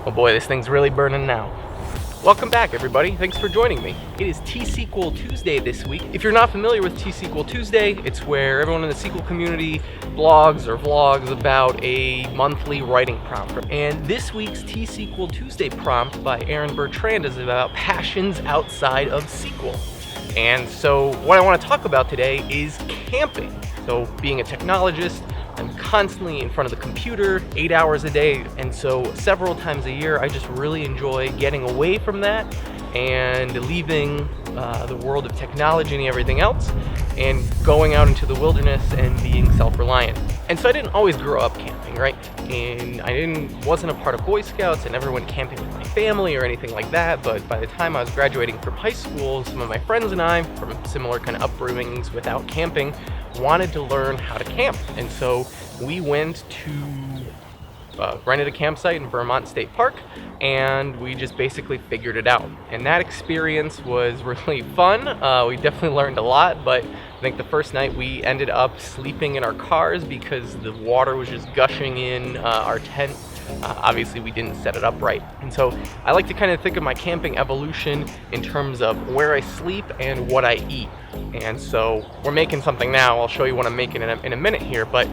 Oh boy, this thing's really burning now. Welcome back, everybody. Thanks for joining me. It is T-SQL Tuesday this week. If you're not familiar with T-SQL Tuesday, it's where everyone in the SQL community blogs or vlogs about a monthly writing prompt. And this week's T-SQL Tuesday prompt by Aaron Bertrand is about passions outside of SQL. And so what I want to talk about today is camping. So being a technologist, I'm constantly in front of the computer 8 hours a day, and so several times a year I just really enjoy getting away from that and leaving the world of technology and everything else and going out into the wilderness and being self-reliant. And so I didn't always grow up camping, right? And wasn't a part of Boy Scouts. I never went camping with my family or anything like that, but by the time I was graduating from high school, some of my friends and I, from similar kind of upbringings without camping, wanted to learn how to camp. And so we went to rented a campsite in Vermont State Park, and we just basically figured it out. And that experience was really fun. We definitely learned a lot, but I think the first night we ended up sleeping in our cars because the water was just gushing in our tent. Obviously we didn't set it up right. And so I like to kind of think of my camping evolution in terms of where I sleep and what I eat. And so we're making something now. I'll show you what I'm making in a minute here, but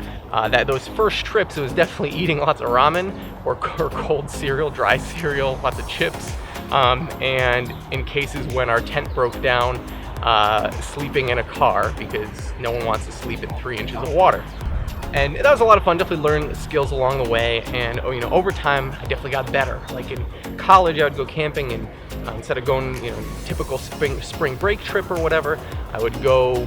those first trips, it was definitely eating lots of ramen or cold cereal, dry cereal, lots of chips, and in cases when our tent broke down, sleeping in a car because no one wants to sleep in 3 inches of water. And that was a lot of fun. Definitely learned skills along the way, and over time I definitely got better. Like in college I would go camping, and instead of going typical spring break trip or whatever, I would go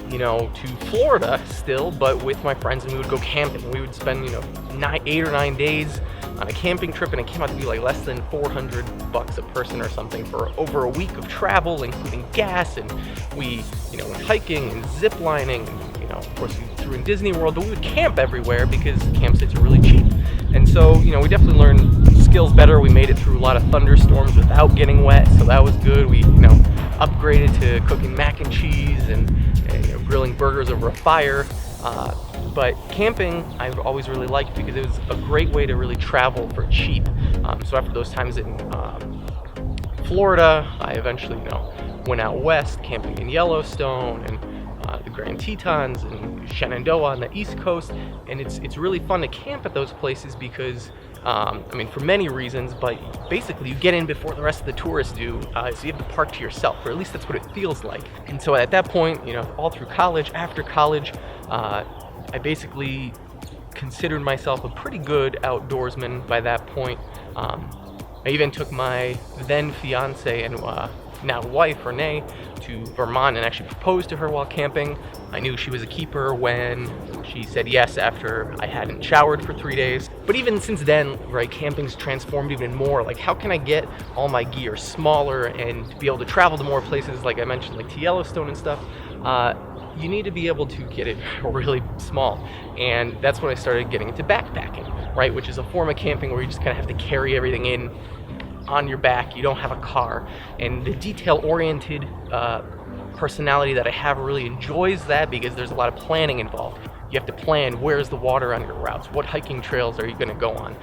to Florida still, but with my friends, and we would go camping. We would spend 8 or 9 days on a camping trip, and it came out to be like less than $400 a person or something for over a week of travel, including gas. And we went hiking and zip lining, and of course we threw in Disney World, but we would camp everywhere because campsites are really cheap. And so we definitely learned skills better. We made it through a lot of thunderstorms without getting wet, so that was good. We upgraded to cooking mac and cheese and grilling burgers over a fire. But camping I've always really liked because it was a great way to really travel for cheap. So after those times in Florida, I eventually went out west camping in Yellowstone and the Grand Tetons and Shenandoah on the East Coast. And it's really fun to camp at those places because for many reasons, but basically you get in before the rest of the tourists do, so you have the park to yourself, or at least that's what it feels like. And so at that point, all through college, after college, I basically considered myself a pretty good outdoorsman by that point. I even took my then fiance and now wife, Renee, to Vermont and actually proposed to her while camping. I knew she was a keeper when she said yes after I hadn't showered for 3 days. But even since then, right, camping's transformed even more. Like, how can I get all my gear smaller and be able to travel to more places, like I mentioned, like to Yellowstone and stuff? You need to be able to get it really small. And that's when I started getting into backpacking, right, which is a form of camping where you just kind of have to carry everything in on your back. You don't have a car, and the detail-oriented personality that I have really enjoys that because there's a lot of planning involved. You have to plan where's the water on your routes, what hiking trails are you going to go on,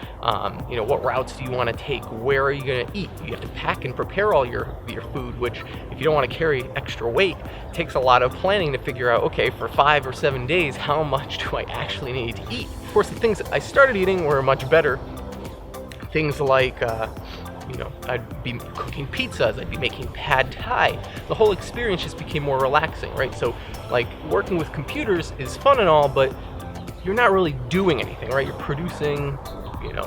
what routes do you want to take, where are you going to eat. You have to pack and prepare all your food, which if you don't want to carry extra weight, takes a lot of planning to figure out, okay, for 5 or 7 days, how much do I actually need to eat? Of course, the things I started eating were much better. Things like I'd be cooking pizzas, I'd be making pad thai. The whole experience just became more relaxing, right? So like working with computers is fun and all, but you're not really doing anything, right? You're producing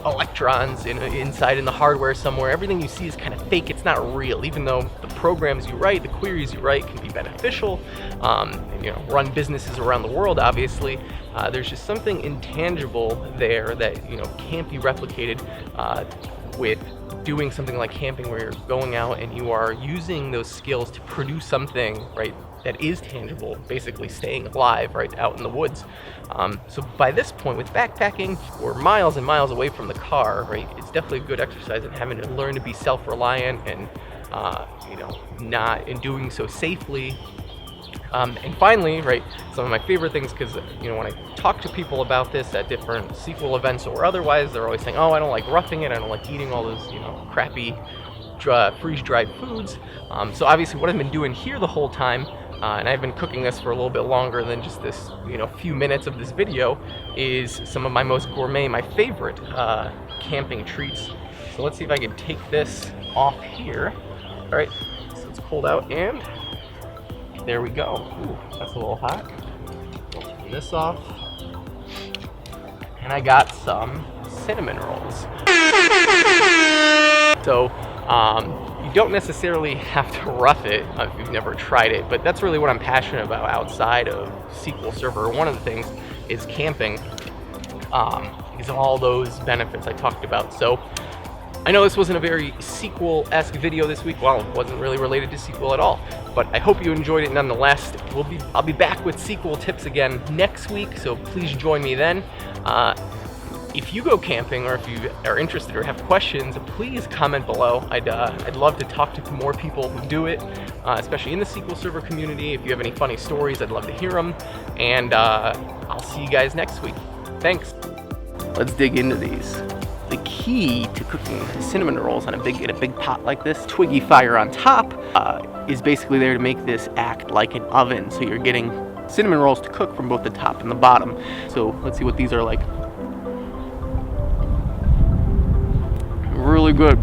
electrons inside in the hardware somewhere. Everything you see is kind of fake. It's not real, even though the programs you write, the queries you write can be beneficial, run businesses around the world, obviously. There's just something intangible there that can't be replicated with doing something like camping, where you're going out and you are using those skills to produce something, right, that is tangible, basically staying alive, right, out in the woods. So by this point with backpacking, we're miles and miles away from the car, right? It's definitely a good exercise in having to learn to be self-reliant and, not in doing so safely. And finally, right, some of my favorite things, because when I talk to people about this at different SQL events or otherwise, they're always saying, "Oh, I don't like roughing it. I don't like eating all those crappy freeze-dried foods." So obviously, what I've been doing here the whole time, and I've been cooking this for a little bit longer than just this few minutes of this video, is some of my most gourmet, my favorite camping treats. So let's see if I can take this off here. All right, so it's pulled out and there we go. Ooh, that's a little hot. Turn this off. And I got some cinnamon rolls. So, you don't necessarily have to rough it if you've never tried it, but that's really what I'm passionate about outside of SQL Server. One of the things is camping, because of all those benefits I talked about. So, I know this wasn't a very SQL-esque video this week. Well, it wasn't really related to SQL at all, but I hope you enjoyed it nonetheless. I'll be back with SQL tips again next week, so please join me then. If you go camping, or if you are interested or have questions, please comment below. I'd love to talk to more people who do it, especially in the SQL Server community. If you have any funny stories, I'd love to hear them, and I'll see you guys next week. Thanks. Let's dig into these. The key to cooking cinnamon rolls in a big pot like this, twiggy fire on top, is basically there to make this act like an oven. So you're getting cinnamon rolls to cook from both the top and the bottom. So let's see what these are like. Really good.